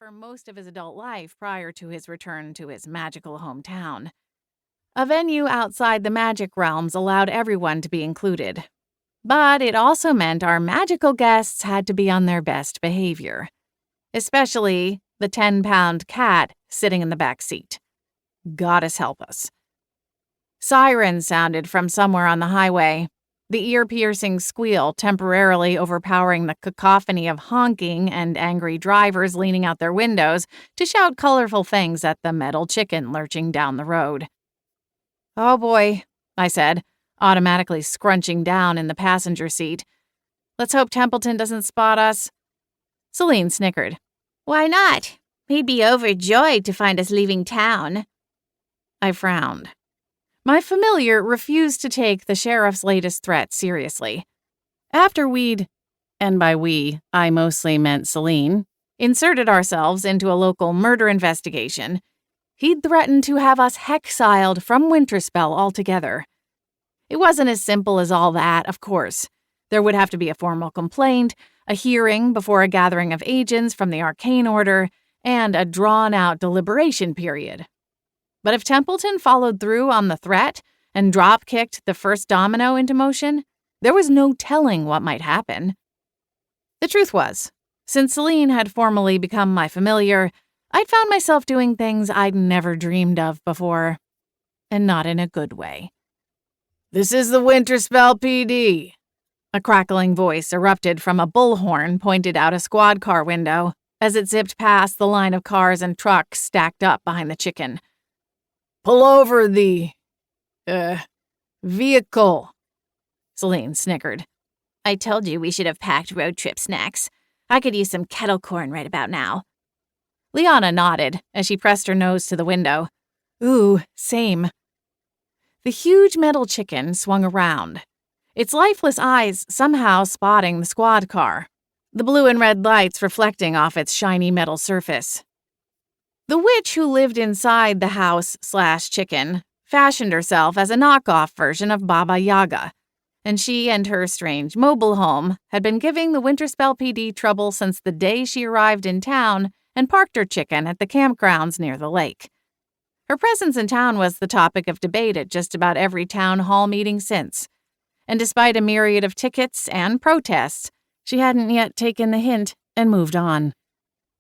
for most of his adult life prior to his return to his magical hometown. A venue outside the magic realms allowed everyone to be included, but it also meant our magical guests had to be on their best behavior, especially the 10-pound cat sitting in the back seat. Goddess help us. Sirens sounded from somewhere on the highway, the ear-piercing squeal temporarily overpowering the cacophony of honking and angry drivers leaning out their windows to shout colorful things at the metal chicken lurching down the road. "Oh boy," I said, automatically scrunching down in the passenger seat. "Let's hope Templeton doesn't spot us." Celine snickered. "Why not? He'd be overjoyed to find us leaving town." I frowned. My familiar refused to take the sheriff's latest threat seriously. After we'd, and by we, I mostly meant Celine, inserted ourselves into a local murder investigation, he'd threatened to have us hexiled from Winterspell altogether. It wasn't as simple as all that, of course. There would have to be a formal complaint, a hearing before a gathering of agents from the Arcane Order, and a drawn-out deliberation period. But if Templeton followed through on the threat and drop-kicked the first domino into motion, there was no telling what might happen. The truth was, since Celine had formally become my familiar, I'd found myself doing things I'd never dreamed of before, and not in a good way. "This is the Winterspell PD," a crackling voice erupted from a bullhorn pointed out a squad car window as it zipped past the line of cars and trucks stacked up behind the chicken. "Pull over the, vehicle." Celine snickered. "I told you we should have packed road trip snacks. I could use some kettle corn right about now." Liana nodded as she pressed her nose to the window. "Ooh, same." The huge metal chicken swung around, its lifeless eyes somehow spotting the squad car, the blue and red lights reflecting off its shiny metal surface. The witch who lived inside the house/chicken fashioned herself as a knockoff version of Baba Yaga, and she and her strange mobile home had been giving the Winterspell PD trouble since the day she arrived in town and parked her chicken at the campgrounds near the lake. Her presence in town was the topic of debate at just about every town hall meeting since, and despite a myriad of tickets and protests, she hadn't yet taken the hint and moved on.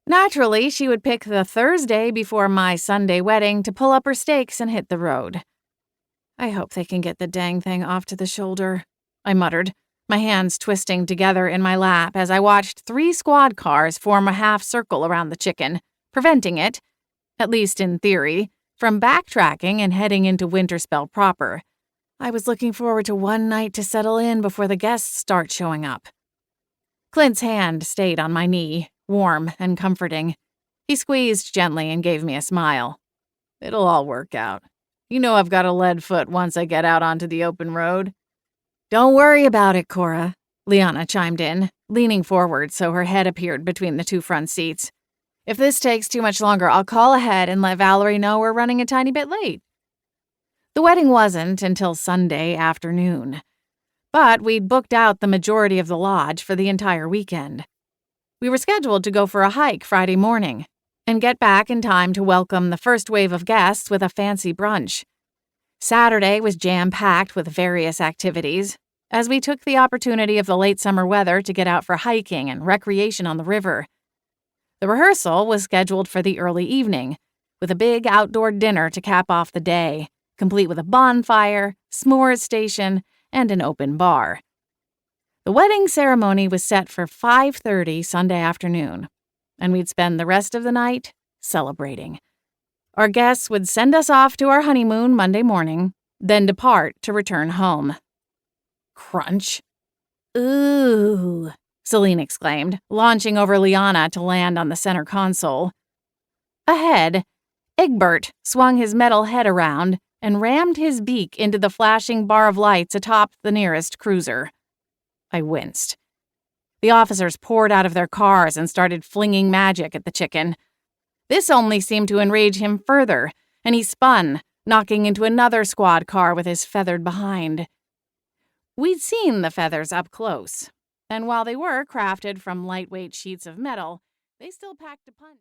Naturally, she would pick the Thursday before my Sunday wedding to pull up her stakes and hit the road. "I hope they can get the dang thing off to the shoulder," I muttered, my hands twisting together in my lap as I watched 3 squad cars form a half circle around the chicken, preventing it, at least in theory, from backtracking and heading into Winterspell proper. I was looking forward to one night to settle in before the guests start showing up. Clint's hand stayed on my knee, warm and comforting. He squeezed gently and gave me a smile. "It'll all work out. You know I've got a lead foot once I get out onto the open road." "Don't worry about it, Cora," Liana chimed in, leaning forward so her head appeared between the 2 front seats. "If this takes too much longer, I'll call ahead and let Valerie know we're running a tiny bit late." The wedding wasn't until Sunday afternoon, but we'd booked out the majority of the lodge for the entire weekend. We were scheduled to go for a hike Friday morning and get back in time to welcome the first wave of guests with a fancy brunch. Saturday was jam-packed with various activities, as we took the opportunity of the late summer weather to get out for hiking and recreation on the river. The rehearsal was scheduled for the early evening, with a big outdoor dinner to cap off the day, complete with a bonfire, s'mores station, and an open bar. The wedding ceremony was set for 5:30 Sunday afternoon, and we'd spend the rest of the night celebrating. Our guests would send us off to our honeymoon Monday morning, then depart to return home. Crunch. "Ooh," Celine exclaimed, launching over Liana to land on the center console. Ahead, Egbert swung his metal head around and rammed his beak into the flashing bar of lights atop the nearest cruiser. I winced. The officers poured out of their cars and started flinging magic at the chicken. This only seemed to enrage him further, and he spun, knocking into another squad car with his feathered behind. We'd seen the feathers up close, and while they were crafted from lightweight sheets of metal, they still packed a punch.